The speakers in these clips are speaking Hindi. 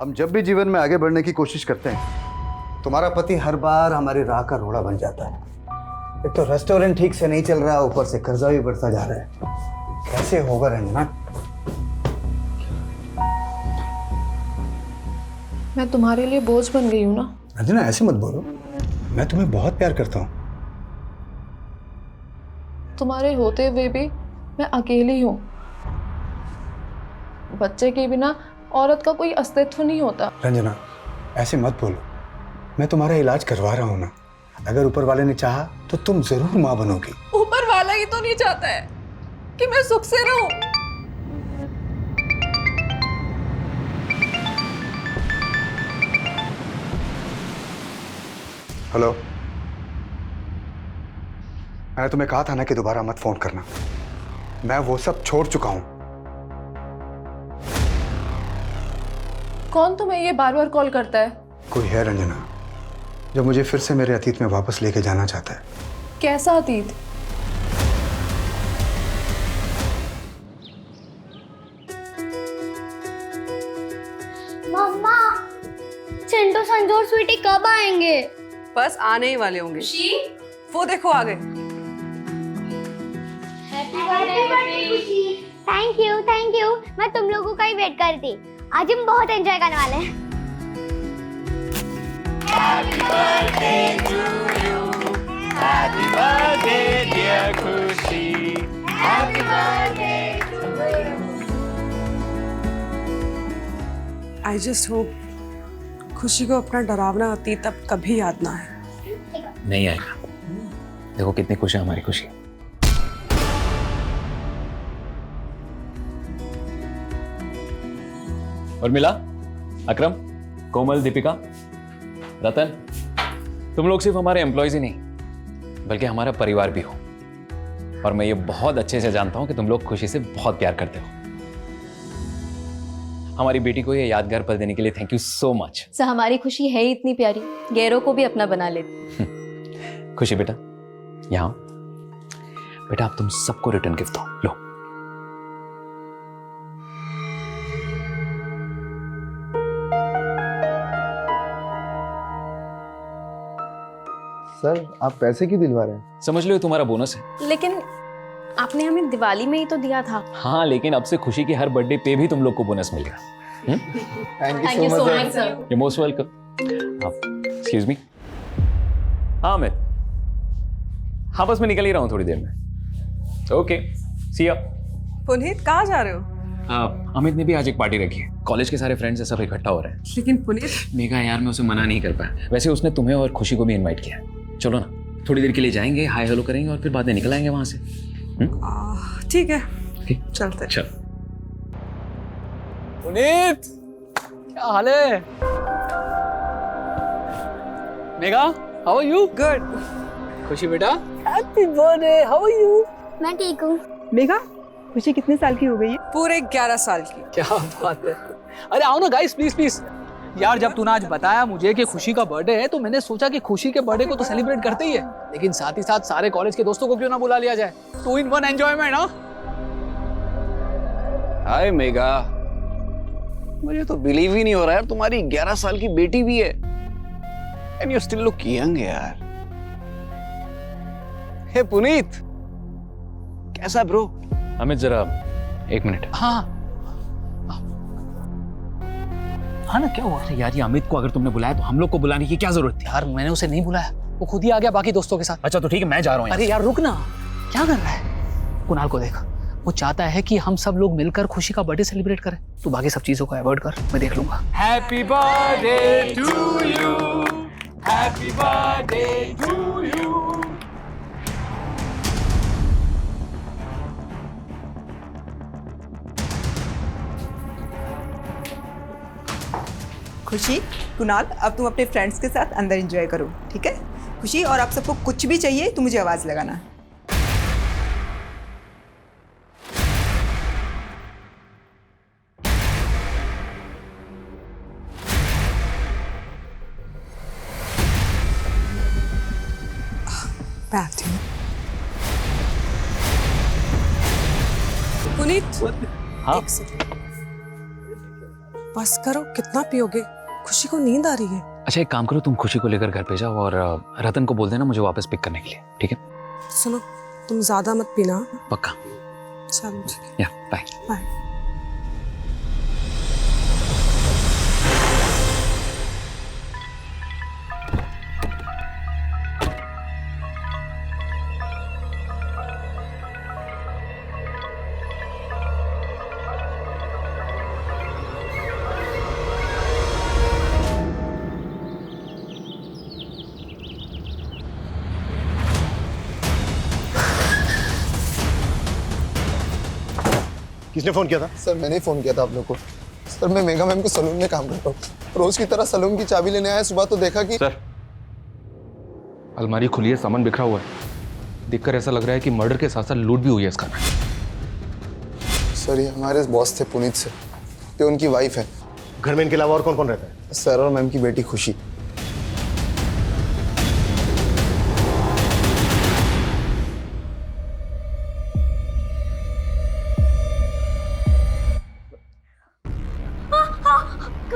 हम जब भी जीवन में आगे बढ़ने की कोशिश करते हैं, तुम्हारा पति हर बार हमारी राह का रोड़ा बन जाता है। एक तो रेस्टोरेंट ठीक से नहीं चल रहा, ऊपर से कर्जा भी बढ़ता जा रहा है। कैसे होगा रंजना? मैं तुम्हारे लिए बोझ बन गई हूँ ना। रंजना ऐसे मत बोलो, मैं तुम्हें बहुत प्यार करता हूँ। तुम्हारे होते हुए भी मैं अकेली हूँ। बच्चे के बिना औरत का कोई अस्तित्व नहीं होता। रंजना ऐसे मत बोलो, मैं तुम्हारा इलाज करवा रहा हूँ ना। अगर ऊपर वाले ने चाहा तो तुम जरूर माँ बनोगी। ऊपर वाला ही तो नहीं चाहता है कि मैं सुख से रहूं। हेलो, मैंने तुम्हें कहा था ना कि दोबारा मत फोन करना। मैं वो सब छोड़ चुका हूं। कौन तुम्हें ये बार बार कॉल करता है? कोई है रंजना जो मुझे फिर से मेरे अतीत में वापस लेके जाना चाहता है। कैसा अतीत? मम्मा, चिंटू संजू और स्वीटी कब आएंगे? बस आने ही वाले होंगे। वो देखो आ गए। Thank you. मैं तुम लोगों का ही वेट कर रही थी। आज हम बहुत एंजॉय करने वाले हैं। Happy birthday to you. Happy birthday dear Khushi. Happy birthday to you. I just hope खुशी को अपना डरावना अतीत अब कभी याद ना आए। नहीं आएगा। देखो कितनी खुश है हमारी खुशी। उर्मिला, अकरम, कोमल, दीपिका, रतन, तुम लोग सिर्फ हमारे एम्प्लॉयज ही नहीं बल्कि हमारा परिवार भी हो। और मैं ये बहुत अच्छे से जानता हूं कि तुम लोग खुशी से बहुत प्यार करते हो। हमारी बेटी को ये यादगार पल देने के लिए thank you so much. Sir, हमारी खुशी है ही इतनी प्यारी, गैरों को भी अपना बना लेती। खुशी बेटा, यहाँ बेटा, आप तुम सबको रिटर्न गिफ्ट दो। लो। सर, आप पैसे क्यों दिलवा रहे हैं? समझ लो ये तुम्हारा बोनस है। लेकिन आपने हमें दिवाली में ही तो दिया था। हाँ, लेकिन अब से खुशी की हर बर्थडे पे भी तुम लोग को बोनस मिलेगा। Thank you so much sir. You most welcome. Excuse me. हाँ अमित, हाँ बस मैं निकल ही रहा हूँ थोड़ी देर में। ओके, सी या। पुनीत कहाँ जा रहे हो? अमित ने भी आज एक पार्टी रखी है। कॉलेज के सारे फ्रेंड्स सब इकट्ठा हो रहे हैं। लेकिन पुनीत, मेघा यार, मैं उसे मना नहीं कर पाया। वैसे उसने तुम्हें और खुशी को भी इनवाइट किया है। चलो ना, थोड़ी देर के लिए जाएंगे, हाय हेलो करेंगे और फिर बाद में निकल आएंगे वहां से। ठीक है, ठीक, चलते हैं। चल। पुनीत, क्या हाल है? Megha, how are you? Good. Khushi बेटा, happy birthday, how are you? मैं ठीक हूँ। मेघा, खुशी कितने साल की हो गई है? पूरे 11 साल की। क्या बात है। अरे आओ ना गाइस, प्लीज प्लीज। यार जब तूने आज बताया मुझे कि खुशी का बर्थडे है तो मैंने सोचा कि खुशी के बर्थडे को तो सेलिब्रेट करते ही है, लेकिन साथ ही साथ सारे कॉलेज के दोस्तों को क्यों ना बुला लिया जाए। 2 in 1 एंजॉयमेंट। हाँ हाय मेघा, मुझे तो बिलीव ही नहीं हो रहा यार, तुम्हारी 11 साल की बेटी भी है। And you still look young यार। हे पुनीत, कैसा ब्रो? अमित जरा एक मिनट। हाँ हाँ ना, क्या हुआ? अरे यार, ये अमित को अगर तुमने बुलाया तो हम लोग को बुलाने की क्या जरूरत थी? यार मैंने उसे नहीं बुलाया, वो खुद ही आ गया बाकी दोस्तों के साथ। अच्छा तो ठीक है, मैं जा रहा हूँ। अरे यार रुक ना, क्या कर रहा है? कुणाल को देख, वो चाहता है कि हम सब लोग मिलकर खुशी का बर्थडे सेलिब्रेट करें। तू बाकी सब चीजों को अवॉइड कर, मैं देख लूंगा। Happy birthday to you, happy birthday to you. Khushi, Kunal, अब तुम अपने फ्रेंड्स के साथ अंदर एंजॉय करो, ठीक है? खुशी, और आप सबको कुछ भी चाहिए तो मुझे आवाज लगाना। पुनीत, हाँ? एक सेकंड। बस करो, कितना पियोगे? खुशी को नींद आ रही है। अच्छा एक काम करो, तुम खुशी को लेकर घर पे जाओ और रतन को बोल देना मुझे वापस पिक करने के लिए, ठीक है? सुनो, तुम ज्यादा मत पीना। पक्का। चलो ठीक है, या बाय। बाय। किसने फोन किया था? सर मैंने ही फोन किया था आप लोग को। सर मैं मेगा मैम के सलून में काम करता हूँ, रोज की तरह सलून की चाबी लेने आया। सुबह तो देखा कि सर अलमारी खुली है, सामान बिखरा हुआ है, देखकर ऐसा लग रहा है कि मर्डर के साथ साथ लूट भी हुई है इसका। सर ये हमारे बॉस थे पुनीत से, ये उनकी वाइफ है। घर में इनके अलावा और कौन कौन रहता है? सर और मैम की बेटी खुशी।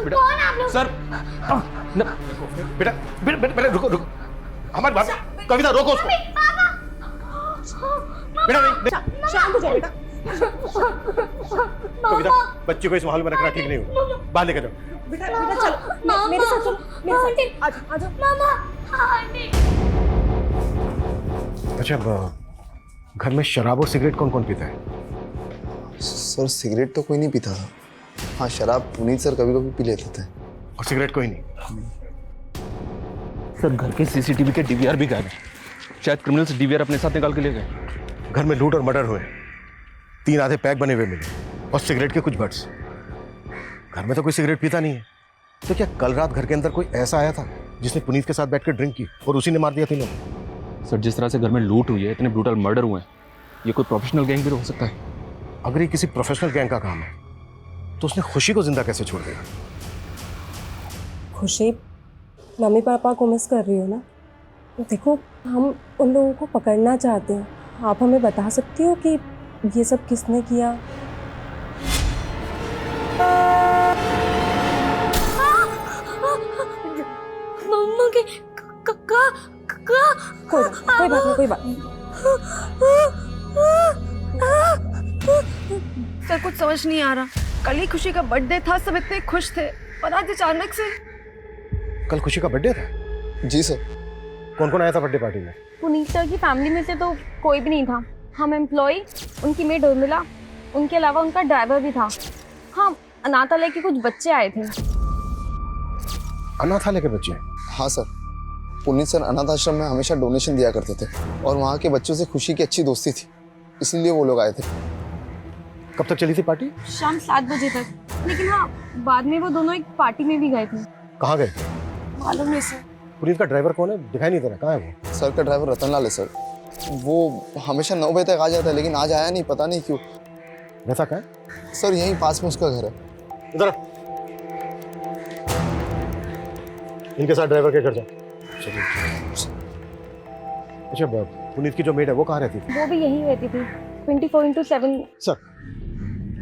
कौन आप लोग? सर बेटा बेटा बेटा रुको रुको, हमारी बात। कविता रोको उसको। बेटा नहीं, शांत हो जाओ बेटा। कविता बच्चे को इस माहौल में रखना ठीक नहीं होगा, बाहर लेकर जाओ। बेटा बेटा चलो, मेरे साथ चलो, मेरे साथ। आ जाओ मामा, आंटी। अच्छा घर में शराब और सिगरेट कौन कौन पीता है? सर सिगरेट तो कोई नहीं पीता था। हाँ शराब पुनीत सर कभी कभी पी लेते थे। और सिगरेट कोई नहीं? सर घर के सीसीटीवी के डीवीआर भी गायब है, शायद क्रिमिनल्स डीवीआर अपने साथ निकाल के ले गए। घर में लूट और मर्डर हुए, 3 आधे पैक बने हुए मिले और सिगरेट के कुछ बट्स। घर में तो कोई सिगरेट पीता नहीं है, तो क्या कल रात घर के अंदर कोई ऐसा आया था जिसने पुनीत के साथ बैठकर ड्रिंक की और उसी ने मार दिया तीनों? सर जिस तरह से घर में लूट हुई है, इतने ब्रूटल मर्डर हुए हैं, ये कोई प्रोफेशनल गैंग भी हो सकता है। अगर ये किसी प्रोफेशनल गैंग का काम है तो उसने खुशी को जिंदा कैसे छोड़ दिया? खुशी, मम्मी पापा को मिस कर रही हो ना? देखो हम उन लोगों को पकड़ना चाहते हैं, आप हमें बता सकती हो कि ये सब किसने किया? मम्मा के कोई बात नहीं, कोई बात नहीं। सर कुछ समझ नहीं आ रहा, कल ही खुशी का बर्थडे था, सब इतने खुश थे और आज अचानक से। कल खुशी का बर्थडे था? जी सर। कौन कौन आया था बर्थडे पार्टी में? पुनीत सर की फैमिली में से तो कोई भी नहीं था। हम एम्प्लॉय, उनकी मेड उर्मिला, उनके अलावा उनका ड्राइवर भी था। हाँ, अनाथालय के कुछ बच्चे आए थे। अनाथालय के बच्चे? हाँ सर, पुनीत सर अनाथ आश्रम में हमेशा डोनेशन दिया करते थे और वहाँ के बच्चों से खुशी की अच्छी दोस्ती थी, इसलिए वो लोग आए थे। कब तक चली थी पार्टी? शाम 7 बजे तक। लेकिन हाँ, बाद में वो दोनों एक पार्टी में भी गए थे। कहाँ गए? मालूम नहीं सर। पुनीत का ड्राइवर कौन है? दिखाई नहीं दे रहा, कहाँ है वो? सर का ड्राइवर रतन लाल है सर, वो हमेशा 9 बजे तक आ जाता है, लेकिन आज आया नहीं, पता नहीं क्यों। रहता कहाँ है? सर यहीं पास में उसका घर है। इधर इनके साथ ड्राइवर के घर जाओ। अच्छा पुनीत की जो मेड है वो कहाँ रहती थी? वो भी यहीं रहती थी, 24/7। सर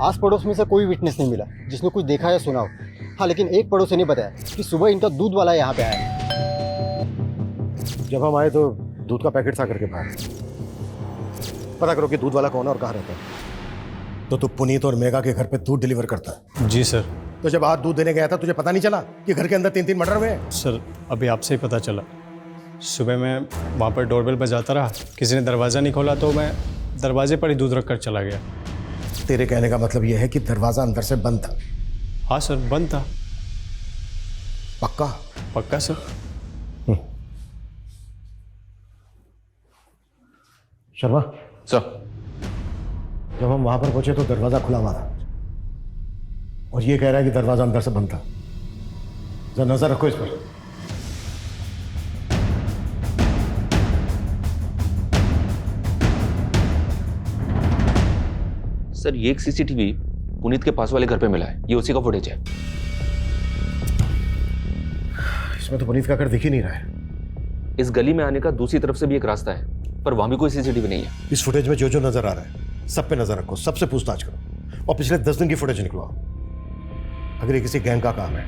आस पड़ोस में से कोई विटनेस नहीं मिला जिसने कुछ देखा या सुना हो। हाँ लेकिन एक पड़ोसी ने बताया कि सुबह इनका दूध वाला यहाँ पे आया। जब हम आए तो दूध का पैकेट था करके बाहर। पता करो कि दूध वाला कौन है और कहाँ रहता है। तो तू पुनीत और मेगा के घर पे दूध डिलीवर करता है? जी सर। तो जब आज दूध देने गया था तुझे पता नहीं चला कि घर के अंदर 3-3 मर्डर हुए हैं? सर अभी आपसे ही पता चला। सुबह मैं वहाँ पर डोरबेल बजाता रहा, किसी ने दरवाज़ा नहीं खोला तो मैं दरवाजे पर ही दूध रख कर चला गया। तेरे कहने का मतलब यह है कि दरवाजा अंदर से बंद था? हाँ सर, बंद था। पक्का? पक्का सर। शर्मा सर, जब हम वहां पर पहुंचे तो दरवाजा खुला हुआ था और ये कह रहा है कि दरवाजा अंदर से बंद था। जरा नजर रखो इस पर। सर ये एक सीसीटीवी पुनीत के पास वाले घर पे मिला है, ये उसी का फुटेज है। इसमें तो पुनीत का घर दिख ही नहीं रहा है। इस गली में आने का दूसरी तरफ से भी एक रास्ता है, पर वहां भी कोई सीसीटीवी नहीं है। इस फुटेज में जो जो नजर आ रहा है सब पे नजर रखो, सबसे पूछताछ करो और पिछले 10 दिन की फुटेज निकलवाओ। अगर ये किसी गैंग का काम है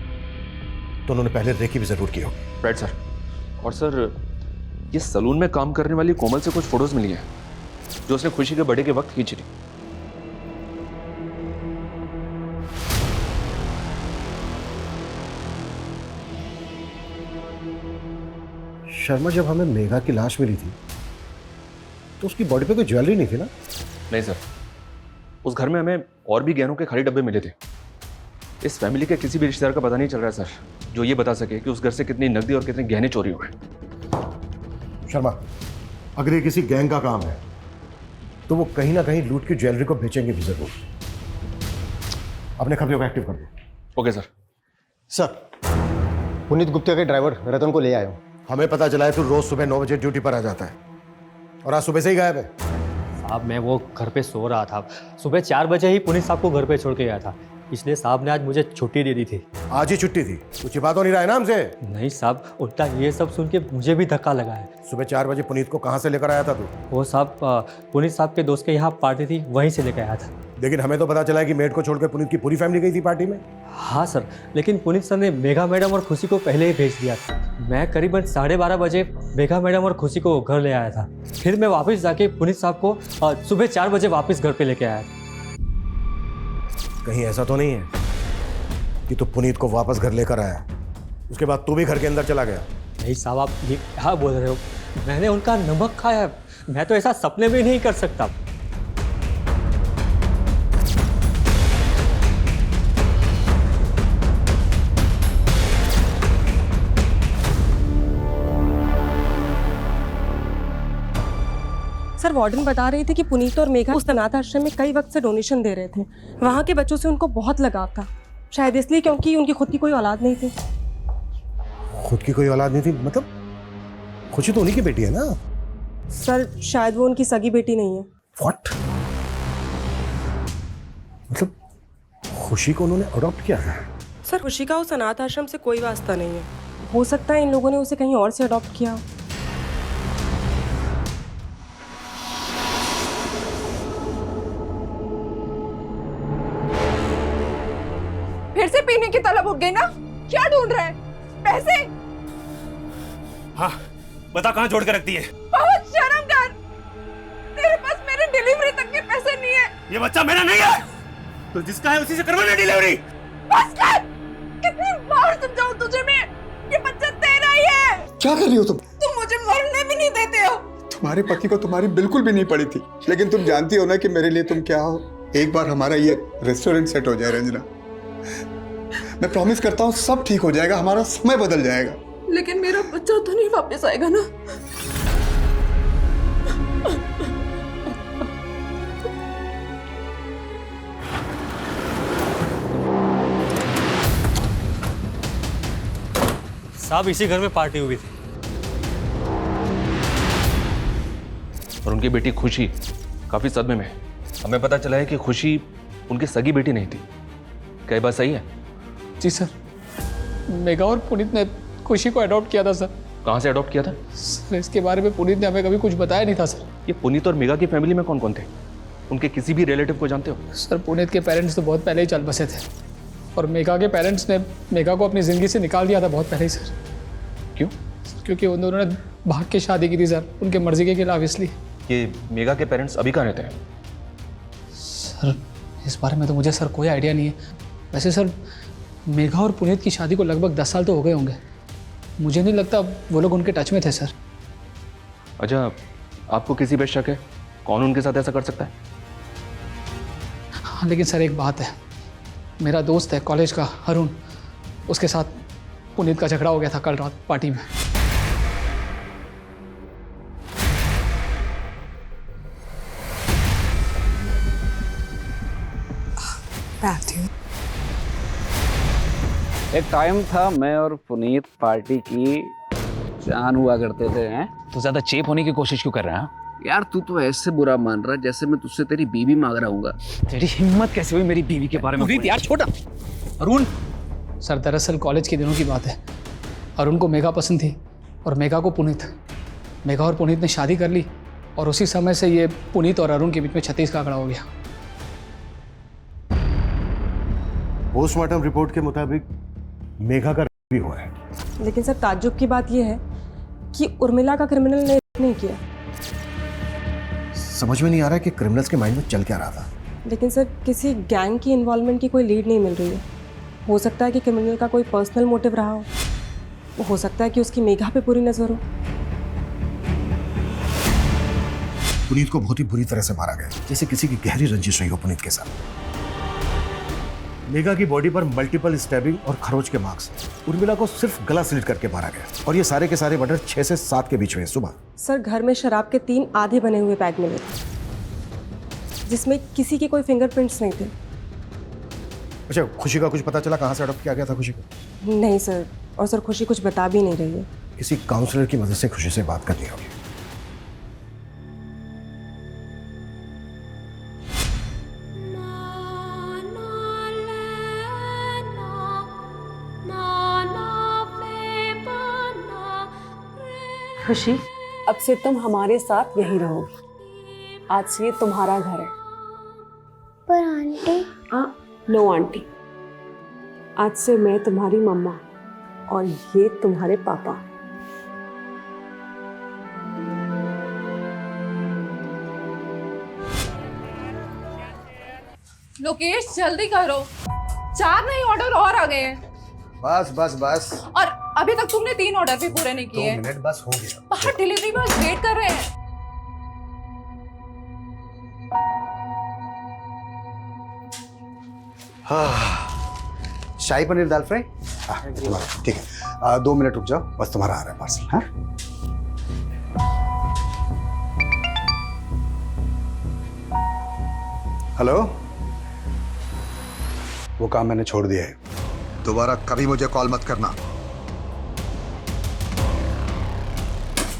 तो उन्होंने पहले रेकी भी जरूर की होगी। Right sir. और सर ये सलून में काम करने वाली कोमल से कुछ फोटोज मिली हैं जो उसने खुशी के बर्थडे के वक्त खींची थी। शर्मा, जब हमें मेघा की लाश मिली थी तो उसकी बॉडी पे कोई ज्वेलरी नहीं थी ना? नहीं सर, उस घर में हमें और भी गहनों के खाली डब्बे मिले थे। इस फैमिली के किसी भी रिश्तेदार का पता नहीं चल रहा है सर, जो ये बता सके कि उस घर से कितनी नकदी और कितने गहने चोरी हुए। शर्मा, अगर ये किसी गैंग का काम है तो वो कहीं ना कहीं लूट की ज्वेलरी को बेचेंगे भी जरूर। अपने खबरों को एक्टिव कर दो। Okay sir. Sir, Puneet Gupta के ड्राइवर रतन को ले आए हो। हमें पता चला है तू रोज सुबह 9 बजे ड्यूटी पर आ जाता है और आज सुबह से ही गायब है। साहब, मैं वो घर पे सो रहा था। सुबह 4 बजे ही पुनीत साहब को घर पे छोड़ के गया था, इसलिए साहब ने आज मुझे छुट्टी दे दी थी। आज ही छुट्टी थी? कुछ बात हो नहीं रहा है ना हमसे? नहीं साहब, उल्टा ये सब सुन के मुझे भी धक्का लगा है। सुबह 4 बजे पुनीत को कहाँ से लेकर आया था तू? वो साहब पुनीत साहब के दोस्त के यहाँ पार्टी थी, वहीं से लेकर आया था। लेकिन हमें तो पता चला है कि मेड को छोड़कर पुनीत की पूरी फैमिली गई थी पार्टी में। हाँ सर, लेकिन पुनीत सर ने मेघा मैडम और खुशी को पहले ही भेज दिया था। मैं करीबन 12:30 बजे मेघा मैडम और खुशी को घर ले आया था। फिर मैं वापस जाके पुनीत साहब को सुबह 4 बजे वापस घर पे लेके आया था। कहीं ऐसा तो नहीं है कि तू पुनीत को वापस घर लेकर आया, उसके बाद तू भी घर के अंदर चला गया? नहीं साहब, आप ये क्या बोल रहे हो? मैंने उनका नमक खाया, मैं तो ऐसा सपने में नहीं कर सकता। सर, वार्डन बता रही थी कि पुनीत और मेघा उस अनाथ आश्रम में कई वक्त से डोनेशन दे रहे थे। वहाँ के बच्चों से उनको बहुत लगाव था, शायद इसलिए क्योंकि उनकी खुद की कोई औलाद नहीं थी। खुद की कोई औलाद नहीं थी मतलब? खुशी तो उन्हीं की बेटी है ना? सर, शायद वो उनकी सगी बेटी नहीं है। व्हाट? मतलब खुशी को उन्होंने अडॉप्ट किया है? सर, खुशी का उस अनाथ आश्रम से कोई वास्ता नहीं है। हो सकता है इन लोगों ने उसे कहीं और से अडॉप्ट किया हो। फिर से पीने की तलब उठ गई ना? क्या ढूंढ रहा है? पैसे? हाँ, बता कहाँ जोड़ के रखती है? बहुत शर्म कर, तेरे पास मेरे डिलीवरी तक के पैसे नहीं है। ये बच्चा मेरा नहीं है, तो जिसका है उसी से करवाना डिलीवरी। बस कर, कितनी बार समझाऊं तुझे मैं, ये बच्चा तेरा ही है। क्या कर रही हो तुम? तुम मुझे मरने भी नहीं देते हो। तुम्हारे पति को तुम्हारी बिल्कुल भी नहीं पड़ी थी, लेकिन तुम जानती हो ना कि मेरे लिए तुम क्या हो। एक बार हमारा ये रेस्टोरेंट सेट हो जाए रंजना, मैं प्रॉमिस करता हूँ सब ठीक हो जाएगा, हमारा समय बदल जाएगा। लेकिन मेरा बच्चा तो नहीं वापस आएगा ना? साहब, इसी घर में पार्टी हुई थी और उनकी बेटी खुशी काफी सदमे में है। हमें पता चला है कि खुशी उनकी सगी बेटी नहीं थी। क्या ये बात सही है? जी सर, मेघा और पुनीत ने खुशी को अडॉप्ट किया था सर। कहाँ से अडॉप्ट किया था? सर, इसके बारे में पुनीत ने हमें कभी कुछ बताया नहीं था सर। ये पुनीत और मेघा की फैमिली में कौन कौन थे? उनके किसी भी रिलेटिव को जानते हो? सर, पुनीत के पेरेंट्स तो बहुत पहले ही चल बसे थे और मेघा के पेरेंट्स ने मेघा को अपनी ज़िंदगी से निकाल दिया था बहुत पहले ही सर। क्यों? क्योंकि उन दोनों ने भाग के शादी की थी सर, उनके मर्जी के खिलाफ। इसलिए ये मेघा के पेरेंट्स अभी कहाँ रहते हैं? सर, इस बारे में तो मुझे सर कोई आइडिया नहीं है। वैसे सर, मेघा और पुनीत की शादी को लगभग 10 साल तो हो गए होंगे। मुझे नहीं लगता वो लोग उनके टच में थे सर। अच्छा, आपको किसी पे शक है? कौन उनके साथ ऐसा कर सकता है? हाँ, लेकिन सर एक बात है, मेरा दोस्त है कॉलेज का अरुण, उसके साथ पुनीत का झगड़ा हो गया था कल रात पार्टी में। एक टाइम था मैं और पुनीत पार्टी की जान हुआ करते थे। हैं तो ज्यादा चेप होने की कोशिश क्यों कर रहा है? यार, तू तो ऐसे बुरा मान रहा है जैसे मैं तुझसे तेरी बीवी मांग रहा हूँ। तेरी हिम्मत कैसे हुई मेरी बीवी के बारे में? यार छोटा अरुण। सर, दरअसल कॉलेज के दिनों की बात है। अरुण को मेघा पसंद थी और मेघा को पुनीत। मेघा और पुनीत ने शादी कर ली और उसी समय से ये पुनीत और अरुण के बीच में 36 का आंकड़ा हो गया। पोस्टमार्टम रिपोर्ट के मुताबिक मेघा का भी हुआ है। लेकिन सर ताज्जुब की बात यह है कि उर्मिला का क्रिमिनल ने नहीं किया। समझ में नहीं आ रहा है कि क्रिमिनल्स के माइंड में चल क्या रहा था। लेकिन सर किसी गैंग की इन्वॉल्वमेंट की कोई लीड नहीं मिल रही है। हो सकता है कि क्रिमिनल का कोई पर्सनल मोटिव रहा हो सकता है कि उसकी मेघा पे पूरी नजर हो। पुनीत को बहुत ही बुरी तरह से मारा गया, जैसे किसी की गहरी रंजिश रही हो पुनीत के साथ। मेघा की बॉडी पर मल्टीपल स्टैबिंग और खरोच के मार्क्स। उर्मिला को सिर्फ गला स्लिट करके मारा गया और ये सारे के सारे मर्डर 6 से 7 के बीच में सुबह। सर घर में शराब के 3 आधे बने हुए पैक मिले थे, जिसमें किसी के कोई फिंगरप्रिंट्स नहीं थे। अच्छा, खुशी का कुछ पता चला कहाँ से अडॉप्ट किया गया था खुशी को? नहीं सर, और सर खुशी कुछ बता भी नहीं रही है। किसी काउंसलर की मदद से खुशी से बात करनी होगी। खुशी, अब से तुम हमारे साथ यहीं रहोगी। आज से ये तुम्हारा घर है। पर आंटी? नो आंटी, आज से मैं तुम्हारी मम्मा और ये तुम्हारे पापा। लोकेश जल्दी करो, 4 नए ऑर्डर और आ गए हैं। बस बस बस। और अभी तक तुमने 3 ऑर्डर भी पूरे नहीं किए। 2 मिनट बस, हो गया। बाहर डिलीवरी बॉयज वेट कर रहे हैं। शाही पनीर दाल फ्राई। ठीक है, 2 मिनट रुक जाओ, बस तुम्हारा आ रहा है पार्सल। हाँ, हेलो। वो काम मैंने छोड़ दिया है, दोबारा कभी मुझे कॉल मत करना।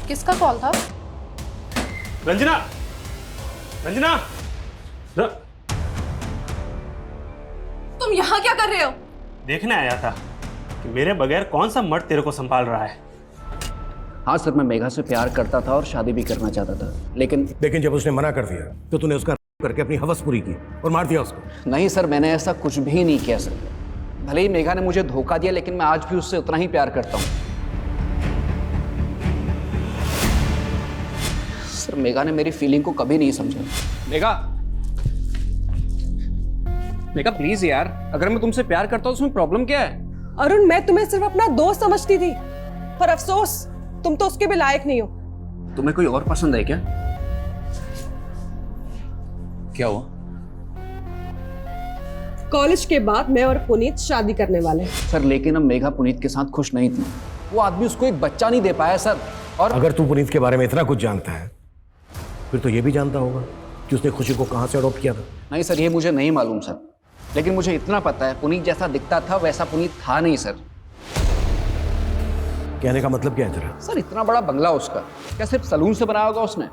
किसका कॉल था? रंजना, रंजना, तुम यहाँ क्या कर रहे हो? देखने आया था कि मेरे बगैर कौन सा मर्द तेरे को संभाल रहा है। हाँ सर, मैं मेघा से प्यार करता था और शादी भी करना चाहता था, लेकिन जब उसने मना कर दिया तो तूने उसका करके अपनी हवस पूरी की और मार दिया उसको। नहीं सर, मैंने ऐसा कुछ भी नहीं किया सर। भले ही मेघा ने मुझे धोखा दिया, लेकिन मैं आज भी उससे उतना ही प्यार करता हूँ। सर, मेघा ने मेरी फीलिंग को कभी नहीं समझा। मेघा प्लीज यार, अगर मैं तुमसे प्यार करता हूँ उसमें प्रॉब्लम क्या है? अरुण, मैं तुम्हें सिर्फ अपना दोस्त समझती थी, पर अफसोस तुम तो उसके भी लायक नहीं हो। तुम्हें कोई और पसंद है क्या? क्या हुआ? कॉलेज के बाद मैं और पुनीत शादी करने वाले हैं। सर, लेकिन अब मेघा पुनीत के साथ खुश नहीं थी। वो आदमी उसको एक बच्चा नहीं दे पाया सर। और अगर तू पुनीत के बारे में इतना कुछ जानता है, फिर तो ये भी जानता होगा कि उसने खुशी को कहाँ से अडॉप्ट किया था। नहीं सर, ये मुझे नहीं मालूम सर, लेकिन मुझे इतना पता है पुनीत जैसा दिखता था वैसा पुनीत था नहीं सर। कहने का मतलब क्या है तेरा? सर, इतना बड़ा बंगला उसका, क्या सिर्फ सलून से बनाया होगा उसने?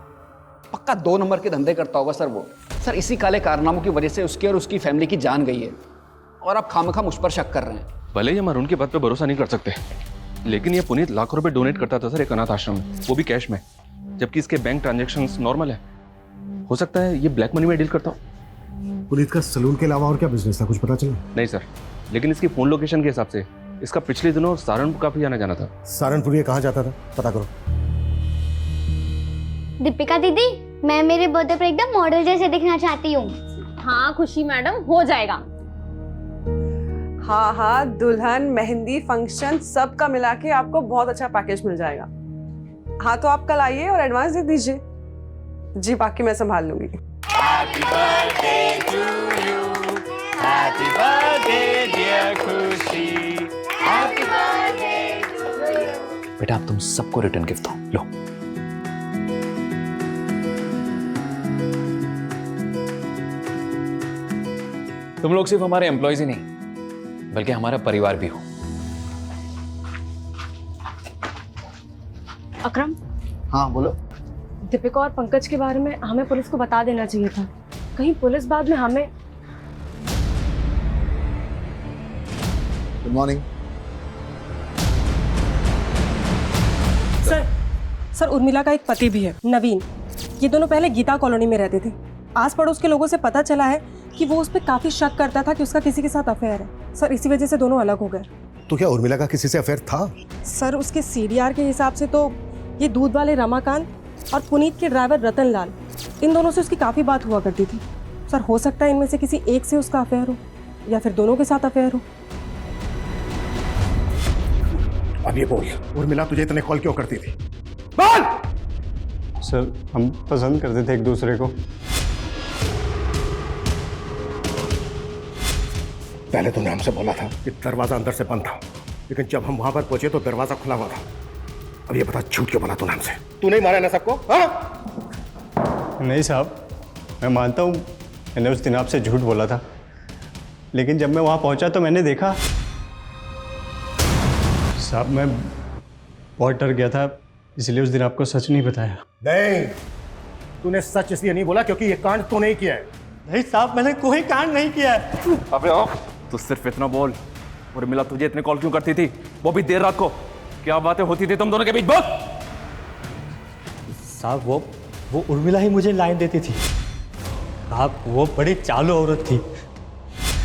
पक्का 2 नंबर के धंधे करता होगा सर वो। सर, इसी काले कारनामों की वजह से उसकी और उसकी फैमिली की जान गई है, और आप खामखा मुझ पर शक कर रहे हैं। भले ही हम अरुण की बात पे भरोसा नहीं कर सकते, लेकिन ये पुनीत लाखों रुपए डोनेट करता था सर एक अनाथ आश्रम में, वो भी कैश में, जबकि इसके बैंक ट्रांजैक्शंस नॉर्मल है। हो सकता है ये ब्लैक मनी में डील करता हो। पुनीत का सलून के अलावा और क्या बिजनेस था, कुछ पता चला? नहीं सर, लेकिन इसकी फोन लोकेशन के हिसाब से इसका पिछले दिनों सहारनपुर काफी आना जाना था। सहारनपुर ये कहाँ जाता था, पता करो। दीपिका दीदी, मैं मेरे बर्थडे पर एकदम मॉडल जैसे दिखना चाहती हूँ। हाँ खुशी मैडम, हो जाएगा। हाँ हाँ, दुल्हन, मेहंदी, फंक्शन सब का मिला के आपको बहुत अच्छा पैकेज मिल जाएगा। हाँ तो आप कल आइए और एडवांस दे दीजिए जी, बाकी मैं संभाल लूंगी। Happy birthday to you, happy birthday dear खुशी, happy birthday to you। बेटा, आप तुम सबको रिटर्न गिफ्ट दो, लो। तुम लोग सिर्फ हमारे एम्प्लॉयज ही नहीं, बल्कि हमारा परिवार भी हो। अकरम, हाँ बोलो। दीपिका और पंकज के बारे में हमें पुलिस को बता देना चाहिए था, कहीं पुलिस बाद में हमें। गुड मॉर्निंग सर, उर्मिला का एक पति भी है, नवीन। ये दोनों पहले गीता कॉलोनी में रहते थे। आस पड़ोस के लोगों से पता चला है कि वो उस पर काफी शक करता था कि उसका किसी के साथ अफेयर है। सर इसी वजह से दोनों अलग हो गए। तो क्या उर्मिला का किसी से अफेयर था? सर उसके CDR के हिसाब से तो ये दूध वाले रमाकांत और पुनीत के ड्राइवर रतन लाल, इन दोनों से उसकी काफ़ी बात हुआ करती थी। सर हो सकता है इनमें से किसी एक से उसका अफेयर हो या फिर दोनों के साथ अफेयर हो। अब ये बोल, उर्मिला तुझे इतने कॉल क्यों करती थी? बोल! सर हम पसंद करते थे एक दूसरे को। पहले तुमने हमसे बोला था कि दरवाजा अंदर से बंद था, लेकिन जब हम वहां पर पहुंचे तो दरवाजा खुला हुआ था। अब ये बता झूठ क्यों बोला तूने हमसे? तू नहीं मारा ना सबको? हाँ? नहीं साहब, मैं मानता हूँ मैंने उस दिन आपसे झूठ बोला था, लेकिन जब मैं वहाँ पहुँचा तो मैंने देखा। साहब मैं बहुत डर गया था, इसलिए उस दिन आपको सच नहीं बताया। नहीं, तूने सच इसलिए नहीं बोला क्योंकि ये कांड तूने ही किया है। नहीं साहब, मैंने कोई कांड नहीं किया है। अबे आओ, तू सिर्फ इतना बोल, उर्मिला तुझे इतने कॉल क्यों करती थी, वो भी देर रात को? क्या बातें होती थी तुम दोनों के बीच? बोल। साहब वो उर्मिला ही मुझे लाइन देती थी। साहब वो बड़ी चालू औरत थी,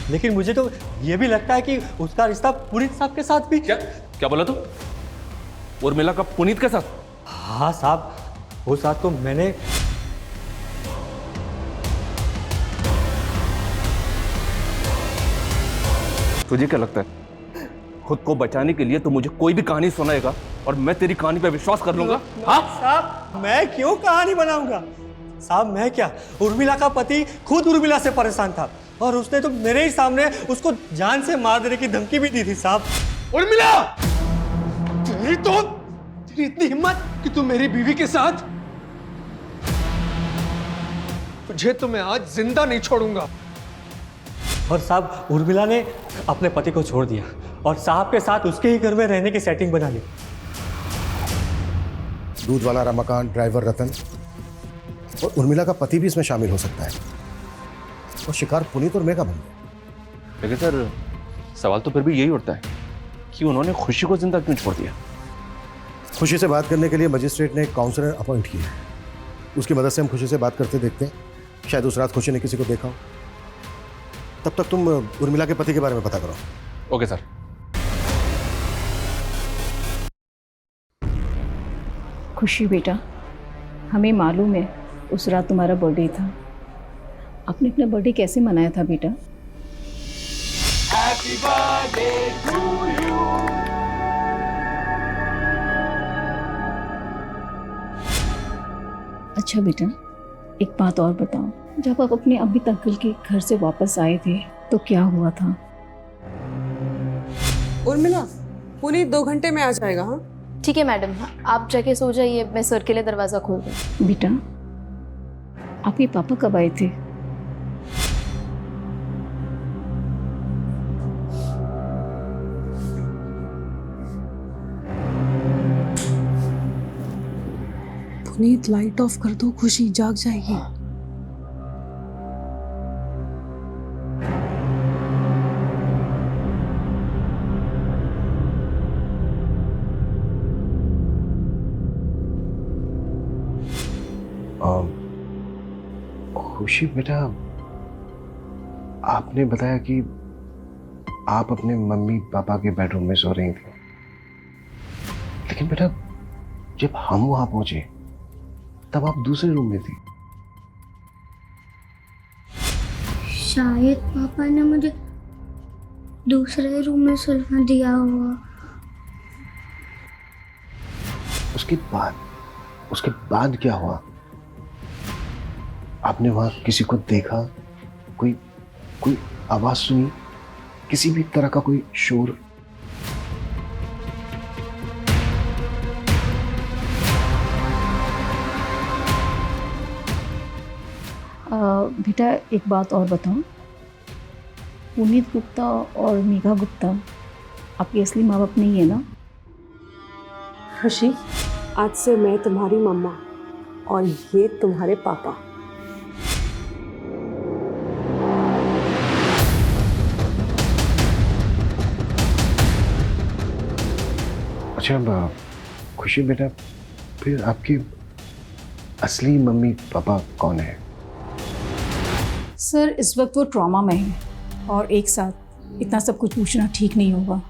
लेकिन मुझे तो ये भी लगता है कि उसका रिश्ता पुनीत साहब के साथ भी। क्या बोला तू? उर्मिला का पुनीत के साथ? हाँ साहब, उस रात को मैंने तुझे क्या लगता है खुद को बचाने के लिए तू मुझे कोई भी कहानी सुनाएगा और मैं तेरी कहानी पे विश्वास कर लूंगा? हाँ साहब, मैं क्यों कहानी बनाऊंगा? साहब मैं क्या, उर्मिला का पति खुद उर्मिला से परेशान था और उसने तो मेरे ही सामने उसको जान से मार देने की धमकी भी दी थी। साहब उर्मिला, तेरी इतनी हिम्मत कि तू मेरी बीवी के साथ? तुझे तो मैं आज जिंदा नहीं छोड़ूंगा। और साहब उर्मिला ने अपने पति को छोड़ दिया और साहब के साथ उसके ही घर में रहने की सेटिंग बना ली। दूध वाला रमाकांत, ड्राइवर रतन और उर्मिला का पति भी इसमें शामिल हो सकता है, और शिकार पुनीत और मेघा बन गया। लेकिन सर सवाल तो फिर भी यही उठता है कि उन्होंने खुशी को जिंदा क्यों छोड़ दिया? खुशी से बात करने के लिए मजिस्ट्रेट ने एक काउंसलर अपॉइंट किया है। उसकी मदद से हम खुशी से बात करते देखते हैं। शायद उस रात खुशी ने किसी को देखा हो। तब तक तुम उर्मिला के पति के बारे में पता करो। Okay sir. खुशी बेटा, हमें मालूम है उस रात तुम्हारा बर्थडे था। आपने अपना बर्थडे कैसे मनाया था बेटा? Happy birthday to you. अच्छा बेटा, एक बात और बताओ, जब आप अपने अभी अंकल के घर से वापस आए थे तो क्या हुआ था? उर्मिला, पुनीत 2 घंटे में आ जाएगा। हाँ ठीक है मैडम, आप जाके सो जाइए, मैं सर के लिए दरवाज़ा खोल दूँ। बेटा, आपके पापा कब आए थे? पुनीत लाइट ऑफ कर दो, खुशी जाग जाएगी। खुशी बेटा, आपने बताया कि आप अपने मम्मी पापा के बेडरूम में सो रही थी, लेकिन बेटा जब हम वहां पहुंचे तब आप दूसरे रूम में थी। शायद पापा ने मुझे दूसरे रूम में सुलवा दिया होगा। उसके बाद क्या हुआ? आपने वहां किसी को देखा? कोई आवाज सुनी? किसी भी तरह का कोई शोर? बेटा एक बात और बताओ, पुनीत गुप्ता और मेघा गुप्ता आपके असली माँ बाप नहीं है ना? खुशी, आज से मैं तुम्हारी मम्मा और ये तुम्हारे पापा। अच्छा खुशी बेटा, फिर आपकी असली मम्मी पापा कौन है? सर इस वक्त वो ट्रॉमा में है और एक साथ इतना सब कुछ पूछना ठीक नहीं होगा।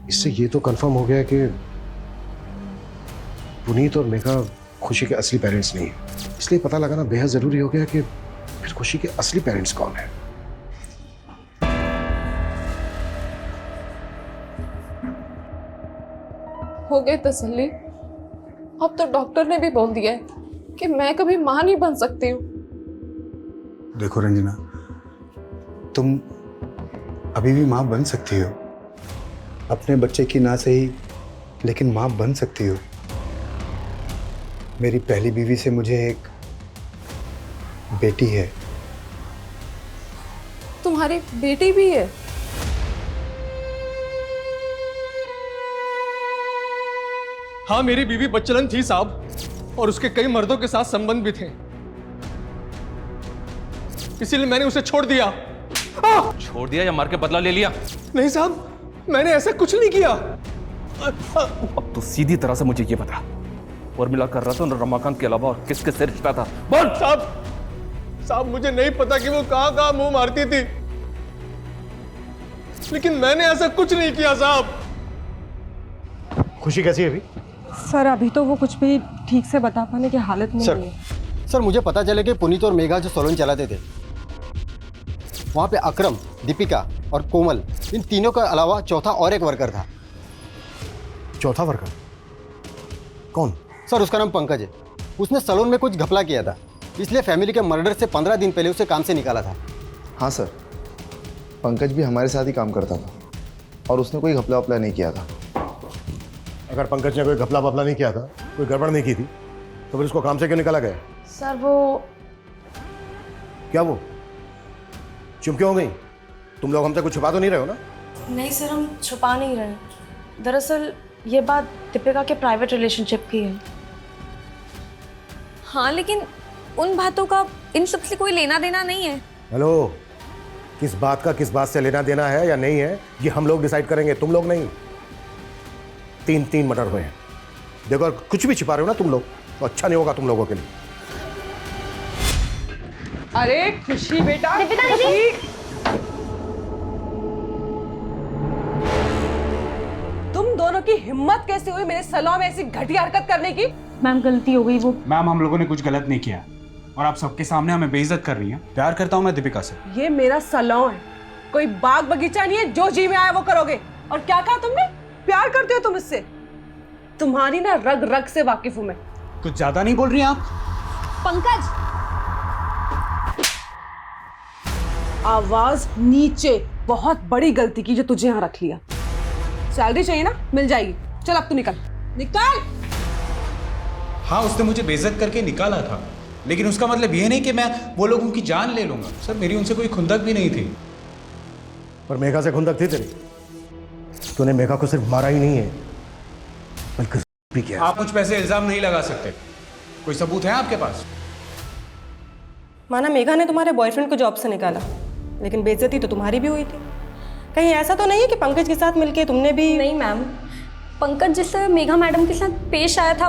इससे ये तो कंफर्म हो गया कि पुनीत और मेघा खुशी के असली पेरेंट्स नहीं है। इसलिए पता लगाना बेहद जरूरी हो गया कि फिर खुशी के असली पेरेंट्स कौन है। हो गई तसल्ली। अब तो डॉक्टर ने भी बोल दिया है कि मैं कभी मां नहीं बन सकती हूँ। देखो रंजना, तुम अभी भी माँ बन सकती हो। अपने बच्चे की ना सही, लेकिन माँ बन सकती हो। मेरी पहली बीवी से मुझे एक बेटी है। तुम्हारी बेटी भी है? हाँ, मेरी बीवी बच्चलन थी साहब, और उसके कई मर्दों के साथ संबंध भी थे, इसीलिए मैंने उसे छोड़ दिया। छोड़ दिया या मार के बदला ले लिया? नहीं साहब, मैंने ऐसा कुछ नहीं किया। अब तो सीधी तरह से मुझे ये बता, उर्मिला का रतन और रमाकांत के अलावा और किसके से रिश्ता था? बोल। साहब मुझे नहीं पता कि वो कहां कहां मुंह मारती थी, लेकिन मैंने ऐसा कुछ नहीं किया साहब। खुशी कैसी है अभी? सर अभी तो वो कुछ भी ठीक से बता पाने की हालत में नहीं है। सर मुझे पता चले कि पुनीत और मेघा जो सैलून चलाते थे, वहाँ पे अक्रम, दीपिका और कोमल, इन तीनों के अलावा चौथा और एक वर्कर था। चौथा वर्कर कौन? सर उसका नाम पंकज है। उसने सैलून में कुछ घपला किया था, इसलिए फैमिली के मर्डर से 15 दिन पहले उसे काम से निकाला था। हाँ सर, पंकज भी हमारे साथ ही काम करता था और उसने कोई घपला वपला नहीं किया था। अगर पंकज ने कोई घपला वपला नहीं किया था, कोई गड़बड़ नहीं की थी, तो फिर उसको काम से क्यों निकाला गया? सर वो क्या वो? चुप क्यों हो गई? तुम लोग हमसे कुछ छुपा तो नहीं रहे हो ना? नहीं सर, हम छुपा नहीं रहे। दरअसल ये बात दीपिका के प्राइवेट रिलेशनशिप की है। हाँ, लेकिन उन बातों का इन सब से कोई लेना देना नहीं है। हेलो, किस बात का किस बात से लेना देना है या नहीं है, ये हम लोग डिसाइड करेंगे, तुम लोग नहीं। 3 मर्डर हुए हैं। देखो, अगर कुछ भी छिपा रहे हो ना तुम लोग, तो अच्छा नहीं होगा तुम लोगों के लिए। अरे खुशी बेटा, दीपिका दीदी, तुम दोनों की हिम्मत कैसे हुई मेरे सैलून में ऐसी घटिया हरकत करने की? मैम गलती हो गई। वो मैम, हम लोगों ने कुछ गलत नहीं किया और आप सबके सामने हमें बेइज्जत कर रही हैं। प्यार करता हूं मैं दीपिका से। ये मेरा सैलून है, कोई बाग बगीचा नहीं है जो जी में आया वो करोगे। और क्या कहा तुमने? प्यार करते हो तुम इससे? तुम्हारी ना रग रग से वाकिफ हूं मैं। कुछ ज्यादा नहीं बोल रही हैं आप? पंकज, आवाज नीचे। बहुत बड़ी गलती की जो तुझे यहाँ रख लिया। सैलरी चाहिए ना, मिल जाएगी। चल अब तू निकल निकल। हाँ, उसने मुझे बेइज्जत करके निकाला था, लेकिन उसका मतलब ये नहीं कि मैं वो लोगों की जान ले लूंगा। सर मेरी उनसे कोई खुंदक भी नहीं थी। पर मेघा से खुंदक थी तेरी? तूने मेघा को सिर्फ मारा ही नहीं है, बल्कि भी किया। आप मुझ पे ऐसे इल्जाम नहीं लगा सकते। कोई सबूत है आपके पास? माना मेघा ने तुम्हारे बॉयफ्रेंड को जॉब से निकाला, लेकिन बेइज्जती तो तुम्हारी भी हुई थी। कहीं ऐसा तो नहीं है कि पंकज के साथ मिलके तुमने भी? नहीं मैम, पंकज जिस तरह मेघा मैडम के साथ पेश आया था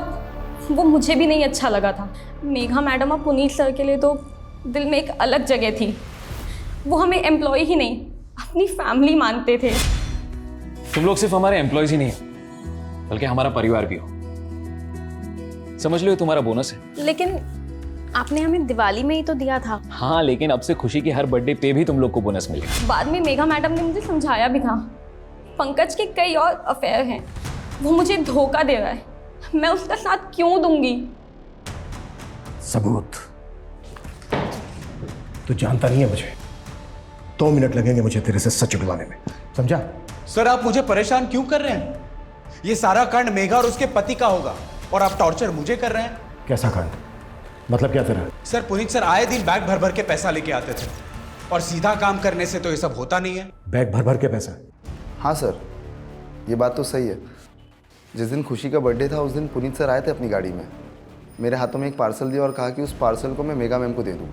वो मुझे भी नहीं अच्छा लगा था। मेघा मैडम और पुनीत सर के लिए तो दिल में एक अलग जगह थी। वो हमें एम्प्लॉय ही नहीं, अपनी फैमिली मानते थे। तुम लोग सिर्फ हमारे एम्प्लॉयज ही नहीं हो, बल्कि हमारा परिवार भी हो। समझ लो तुम्हारा बोनस है। लेकिन आपने हमें दिवाली में ही तो दिया था। हाँ, लेकिन अब से खुशी की हर बर्थडे पे भी तुम लोग को बोनस मिलेगा। बाद में मेघा मैडम ने मुझे समझाया भी था, पंकज के कई और अफेयर हैं, वो मुझे धोखा दे रहा है, मैं उसका साथ क्यों दूंगी? सबूत? तू जानता नहीं है मुझे। 2 मिनट लगेंगे मुझे तेरे से सच उगलवाने में, समझा? सर आप मुझे परेशान क्यों कर रहे हैं? ये सारा कांड मेघा और उसके पति का होगा और आप टॉर्चर मुझे कर रहे हैं। कैसा कांड? मतलब क्या तेरा? सर पुनीत सर आए दिन बैग भर भर के पैसा लेके आते थे, और सीधा काम करने से तो ये सब होता नहीं है। बैग भर भर के पैसा? हाँ सर, ये बात तो सही है। जिस दिन खुशी का बर्थडे था उस दिन पुनीत सर आए थे अपनी गाड़ी में, मेरे हाथों में एक पार्सल दिया और कहा कि उस पार्सल को मैं मेगा मैम को दे दूँ।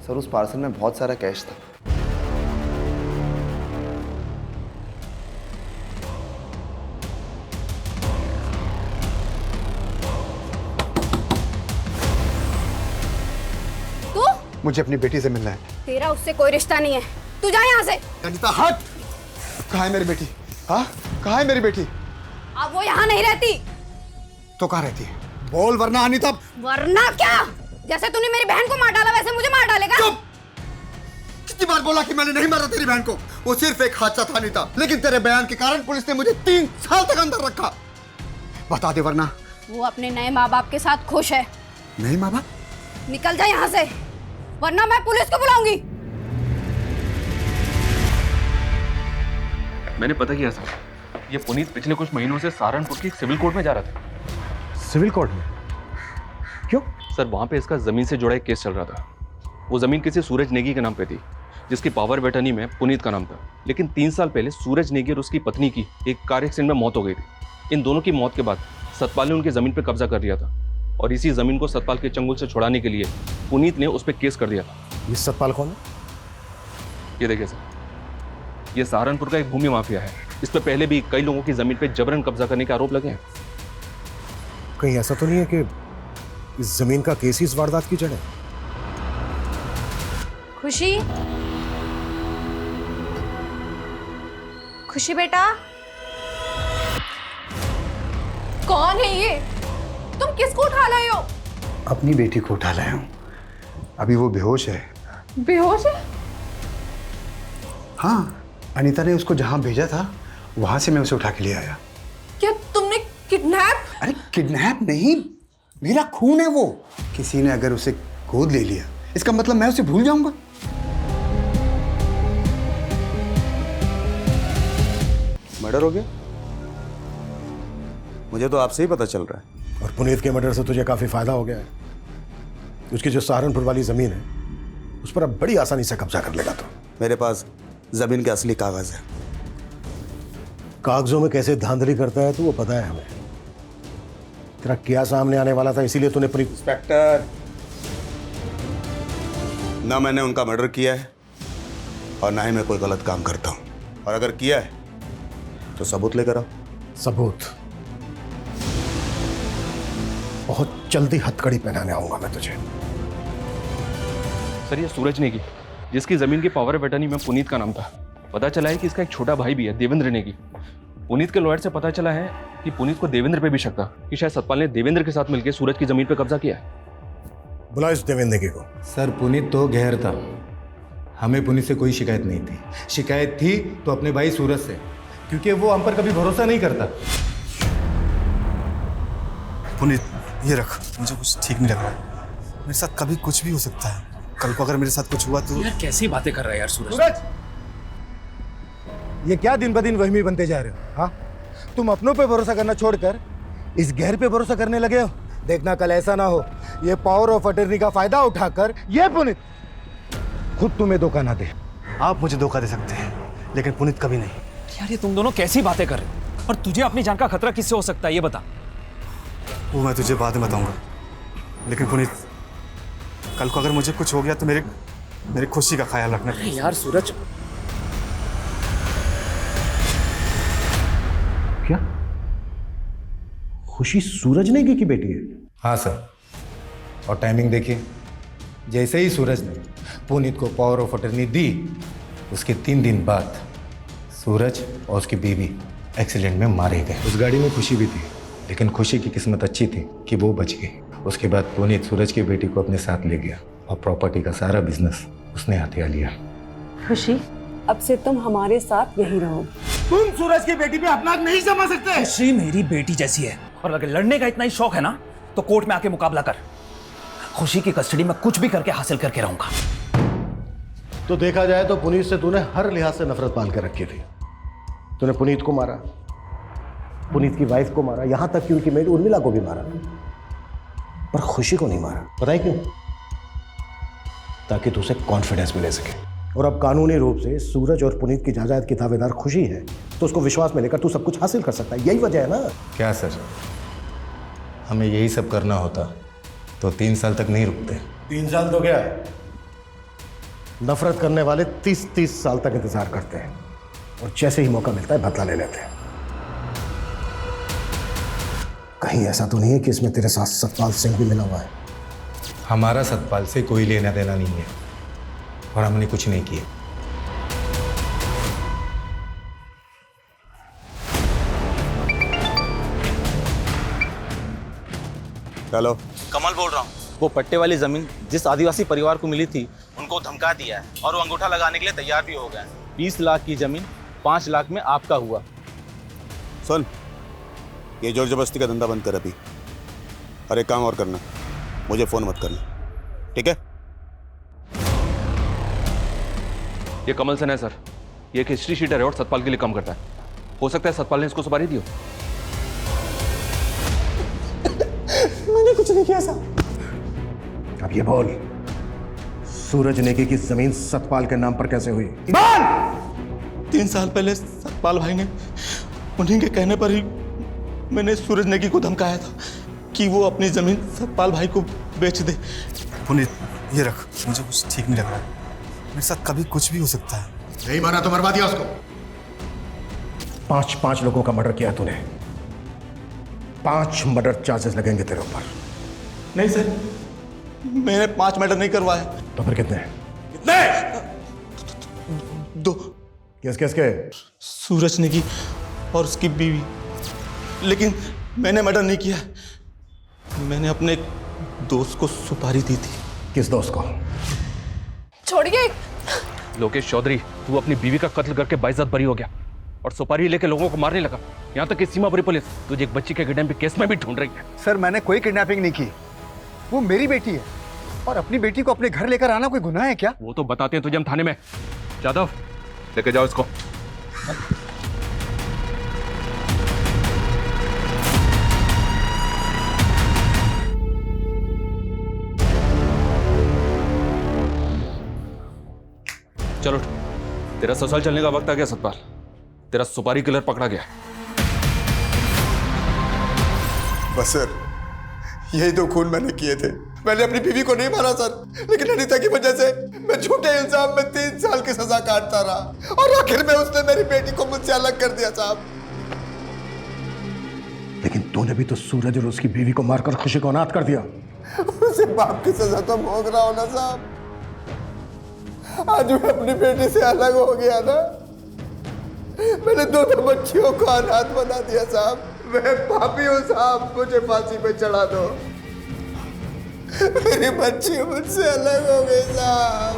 सर उस पार्सल में बहुत सारा कैश था। मुझे अपनी बेटी से मिलना है। तेरा उससे कोई रिश्ता नहीं है, तू जा यहाँ से। अनीता हट। कहाँ है मेरी बेटी? हाँ, कहाँ है मेरी बेटी? अब वो यहाँ नहीं रहती। तो कहाँ रहती है? बोल वरना अनीता। वरना क्या? जैसे तूने मेरी बहन को मार डाला वैसे मुझे मार डालेगा। चुप! कितनी बार बोला कि मैंने नहीं मारा तेरी बहन को? वो सिर्फ एक हादसा था अनीता, लेकिन तेरे बयान के कारण पुलिस ने मुझे 3 साल तक अंदर रखा। बता दे वरना। वो अपने नए माँ बाप के साथ खुश है। नहीं माँ बाप? निकल जा यहाँ से, वरना मैं पुलिस को बुलाऊंगी। मैंने पता किया सर, ये पुनीत पिछले कुछ महीनों से सहारनपुर की सिविल कोर्ट में जा रहा था। सिविल कोर्ट में? क्यों? सर वहाँ पे इसका जमीन से जुड़ा एक केस चल रहा था। वो जमीन किसी सूरज नेगी के नाम पे थी, जिसकी पावर ऑफ अटर्नी में पुनीत का नाम था। लेकिन 3 साल पहले सूरज नेगी और उसकी पत्नी की एक कार एक्सीडेंट में मौत हो गई थी। इन दोनों की मौत के बाद सतपाल ने उनकी जमीन पर कब्जा कर लिया था और इसी जमीन को सतपाल के चंगुल से छुड़ाने के लिए पुनीत ने उस पर केस कर दिया था। ये सतपाल कौन है? ये देखिए सर, ये सहारनपुर का एक भूमि माफिया है। इस पर पहले भी कई लोगों की जमीन पर जबरन कब्जा करने के आरोप लगे हैं। कहीं ऐसा तो नहीं है कि इस जमीन का केस ही इस वारदात की जड़ है? खुशी, खुशी बेटा। कौन है ये? तुम किसको उठा लाए हो? अपनी बेटी को उठा लाया हूँ। अभी वो बेहोश है। बेहोश है? हाँ, अनीता ने उसको जहाँ भेजा था वहां से मैं उसे उठा के ले आया। क्या तुमने किडनैप? अरे किडनैप नहीं, मेरा खून है वो। किसी ने अगर उसे गोद ले लिया इसका मतलब मैं उसे भूल जाऊंगा? मर्डर हो गया? मुझे तो आपसे ही पता चल रहा है। और पुनीत के मर्डर से तुझे काफी फायदा हो गया है। उसकी जो सहारनपुर वाली जमीन है उस पर अब बड़ी आसानी से कब्जा कर लेगा तो। मेरे पास जमीन के असली कागज है। कागजों में कैसे धांधली करता है तो वो पता है हमें। तेरा क्या सामने आने वाला था, इसीलिए तूने इंस्पेक्टर, ना मैंने उनका मर्डर किया है और ना ही मैं कोई गलत काम करता हूं। और अगर किया है तो सबूत लेकर आओ। सबूत? बहुत जल्दी हथकड़ी पहनाने आऊंगा मैं तुझे। सर ये सूरज नेगी, जिसकी जमीन की पावर ऑफ अटर्नी में पुनीत का नाम था, पता चला है कि इसका एक छोटा भाई भी है, देवेंद्र नेगी। पुनीत के लॉयर से पता चला है कि पुनीत को देवेंद्र पे भी शक था कि शायद सतपाल ने देवेंद्र के साथ मिलकर सूरज की जमीन पे कब्जा किया है। बुला इस देवेंद्र नेगी को। सर पुनीत तो गैर था, हमें पुनीत से कोई शिकायत नहीं थी। शिकायत थी तो अपने भाई सूरज से, क्योंकि वो हम पर कभी भरोसा नहीं करता। पुनीत ये रख, मुझे कुछ ठीक नहीं लग रहा है। मेरे साथ कभी कुछ भी हो सकता है। कल को अगर मेरे साथ कुछ हुआ तो। यार कैसी बातें कर रहा है यार सूरज? सूरज, ये क्या दिन ब दिन वहमी बनते जा रहे हो? हाँ, तुम अपनों पे भरोसा करना छोड़कर इस गैर पे भरोसा करने लगे हो। देखना कल ऐसा ना हो ये पावर ऑफ अटर्नी का फायदा उठाकर ये पुनीत खुद तुम्हें धोखा ना दे। आप मुझे धोखा दे सकते हैं लेकिन पुनीत कभी नहीं। यार ये तुम दोनों कैसी बातें कर रहे हो? और तुझे अपनी जान का खतरा किससे हो सकता है ये बता। वो मैं तुझे बाद में बताऊंगा, लेकिन पुनीत कल को अगर मुझे कुछ हो गया तो मेरी खुशी का ख्याल रखना। यार सूरज, क्या खुशी सूरज नेगी की बेटी है? हाँ सर, और टाइमिंग देखिए, जैसे ही सूरज ने पुनीत को पावर ऑफ अटर्नी दी उसके 3 दिन बाद सूरज और उसकी बीवी एक्सीडेंट में मारे गए। उस गाड़ी में खुशी भी थी, लेकिन खुशी की किस्मत अच्छी थी कि वो बच गई। उसके बाद पुनीत सूरज की बेटी को अपने साथ ले गया और प्रॉपर्टी का सारा बिजनेस उसने हथिया लिया। खुशी, अब से तुम हमारे साथ यहीं रहो। तुम सूरज की बेटी पे अपना हक नहीं जमा सकते। खुशी मेरी बेटी जैसी है और अगर लड़ने का इतना ही शौक है ना तो कोर्ट में आके मुकाबला कर। खुशी की कस्टडी में कुछ भी करके हासिल करके रहूंगा। तो देखा जाए तो पुनीत से तूने हर लिहाज से नफरत पाल के रखी थी। तूने पुनीत को मारा, पुनीत की वाइफ को मारा, यहां तक कि उनकी मेड उर्मिला को भी मारा, पर खुशी को नहीं मारा। पता है क्यों? ताकि तुझे कॉन्फिडेंस मिले सके। और अब कानूनी रूप से सूरज और पुनीत की जायदाद की दावेदार खुशी है, तो उसको विश्वास में लेकर तू सब कुछ हासिल कर सकता है। यही वजह है ना? क्या सर, हमें यही सब करना होता तो 3 साल तक नहीं रुकते। 3 साल तो क्या है, नफरत करने वाले 30-30 साल तक इंतजार करते हैं और जैसे ही मौका मिलता है बदला ले लेते हैं। कहीं ऐसा तो नहीं है कि इसमें तेरे साथ सतपाल सिंह भी मिला हुआ है? हमारा सतपाल से कोई लेना देना नहीं है। और हमने कुछ नहीं किया। हेलो, कमल बोल रहा हूँ। वो पट्टे वाली जमीन जिस आदिवासी परिवार को मिली थी उनको धमका दिया है और वो अंगूठा लगाने के लिए तैयार भी हो गए हैं। 20 लाख की जमीन 5 लाख में आपका हुआ। सुन, ये जोर जबरदस्ती का धंधा बंद कर अभी, और एक काम और करना, मुझे फोन मत करना, ठीक है? ये कमल सेन है सर, ये एक हिस्ट्री शीटर है और सतपाल के लिए काम करता है। हो सकता है सतपाल ने इसको सुपारी दी हो। मैंने कुछ नहीं किया साहब। अब ये बोल, सूरज नेगी की जमीन सतपाल के नाम पर कैसे हुई? 3 साल पहले सतपाल भाई ने उन्हीं के कहने पर ही मैंने सूरज नेगी को धमकाया था कि वो अपनी जमीन सतपाल भाई को बेच दे। पुनीत, ये रख, मुझे कुछ ठीक नहीं लग रहा है। मेरे साथ कभी कुछ भी हो सकता है। नहीं माना तो मरवा दिया उसको। 5 लोगों का मर्डर किया तूने। 5 मर्डर चार्जेस लगेंगे तेरे ऊपर। नहीं सर, मैंने 5 मर्डर नहीं करवाए। तो फिर कितने? कितने? 2। किसके? सूरज नेगी और उसकी बीवी। लेकिन मैंने मर्डर नहीं किया। मैंने अपने एक दोस्त को सुपारी दी थी। किस दोस्त को? छोड़िए। लोकेश चौधरी, तू अपनी बीवी का कत्ल करके बाइज्जत बरी हो गया और सुपारी लेके लोगों को मारने लगा। यहाँ तक कि सीमापुरी पुलिस तुझे एक बच्ची के किडनैपिंग केस में भी ढूंढ रही है। सर, मैंने कोई किडनैपिंग नहीं की। वो मेरी बेटी है और अपनी बेटी को अपने घर लेकर आना कोई गुनाह है क्या? वो तो बताते हैं तुझे हम थाने में। जादव, लेके जाओ इसको। चलो, तेरा ससुराल चलने का वक्त आ गया सतपाल। तेरा सुपारी किलर पकड़ा गया। बस सर, यही 2 खून मैंने किए थे। मैंने अपनी बीवी को नहीं मारा सर, लेकिन अनीता की वजह से मैं झूठे इल्जाम में 3 साल की सजा काटता रहा और आखिर में उसने मेरी बेटी को मुझसे अलग कर दिया साहब। लेकिन तूने भी तो सूरज और उसकी बीवी को मारकर खुशी को अनाथ कर दिया। उसे बाप की सजा तो भोग रहा हूं ना साहब। आज मैं अपनी बेटी से अलग हो गया ना, मैंने 2 बच्चियों को अनाथ बना दिया साहब। मैं पापी हूँ साहब, मुझे फांसी पे चढ़ा दो। मेरी बच्ची मुझसे अलग हो गई साहब।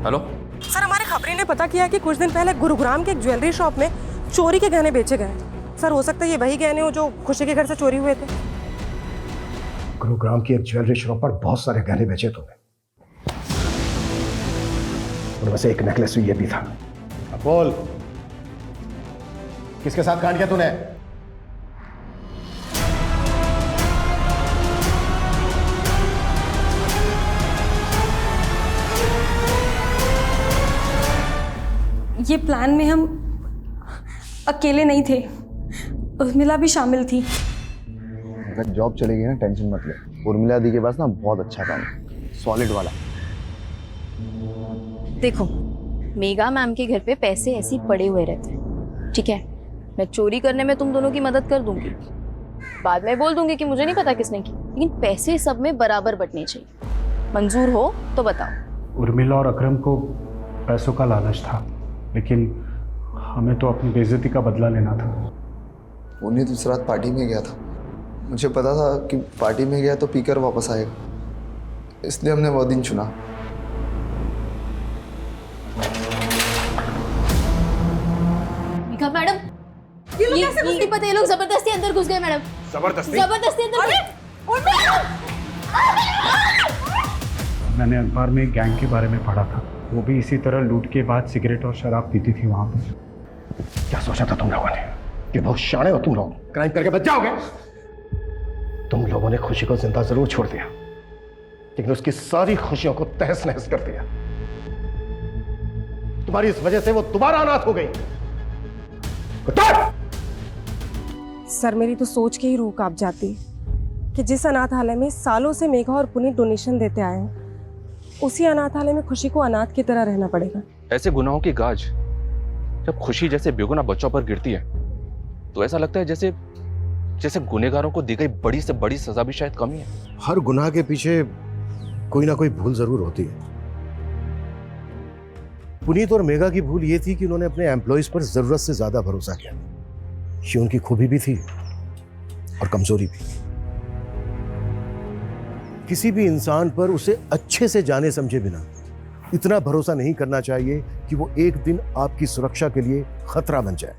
हेलो सर, हमारे खबरी ने पता किया कि कुछ दिन पहले गुरुग्राम के एक ज्वेलरी शॉप में चोरी के गहने बेचे गए। सर, हो सकता है ये वही गहने हो जो खुशी के घर से चोरी हुए थे। गुरुग्राम की एक ज्वेलरी शॉप पर बहुत सारे गहने बेचे तूने, उनमें से एक नेकलेस ये भी था। अब बोल, किसके साथ कांड किया तूने? ये प्लान में हम अकेले नहीं थे, उर्मिला भी शामिल थी। अगर जॉब चलेगी ना, टेंशन मत ले। उर्मिला दी के पास ना बहुत अच्छा काम है, सॉलिड वाला। देखो, मेगा मैम के घर पे पैसे ऐसे ही पड़े हुए रहते हैं, ठीक है? मैं चोरी करने में तुम दोनों की मदद कर दूंगी, बाद में बोल दूंगी कि मुझे नहीं पता किसने की, लेकिन पैसे सब में बराबर बंटने चाहिए। मंजूर हो तो बताओ। उर्मिला और अकरम को पैसों का लालच था, लेकिन हमें तो अपनी बेइज्जती का बदला लेना था। उन्हें दूसरी रात पार्टी में गया था, मुझे पता था कि पार्टी में गया तो पीकर वापस आएगा, इसलिए हमने वो दिन चुना। मैडम, ये पता है, लोग जबरदस्ती अंदर घुस गए मैडम। जबरदस्ती अंदर गए। मैंने अखबार में एक गैंग के बारे में पढ़ा था, वो भी इसी तरह लूट के बाद सिगरेट और शराब पीती थी वहां पर। क्या सोचा था तुम लोगों ने कि बहुत शाणे हो तुम लोग, क्राइम करके बच जाओगे? तुम लोगों ने खुशी को जिंदा जरूर छोड़ दिया, लेकिन उसकी सारी खुशियों को तहस नहस कर दिया। तुम्हारी इस वजह से वो दोबारा अनाथ हो गई। सर, मेरी तो सोच के ही रूह कांप जाती कि जिस अनाथालय में सालों से मेघा और पुनीत डोनेशन देते आए हैं, उसी अनाथालय में खुशी को अनाथ की तरह रहना पड़ेगा। ऐसे गुनाहों की गाज जब खुशी जैसे बेगुनाह बच्चों पर गिरती है तो ऐसा लगता है जैसे जैसे गुनहगारों को दी गई बड़ी से बड़ी सजा भी शायद कम ही है। हर गुनाह के पीछे कोई ना कोई भूल जरूर होती है। पुनीत और मेघा की भूल ये थी कि उन्होंने अपने एम्प्लॉयज पर जरूरत से ज्यादा भरोसा किया। ये उनकी खूबी भी थी और कमजोरी भी। किसी भी इंसान पर उसे अच्छे से जाने समझे बिना इतना भरोसा नहीं करना चाहिए कि वो एक दिन आपकी सुरक्षा के लिए खतरा बन जाए।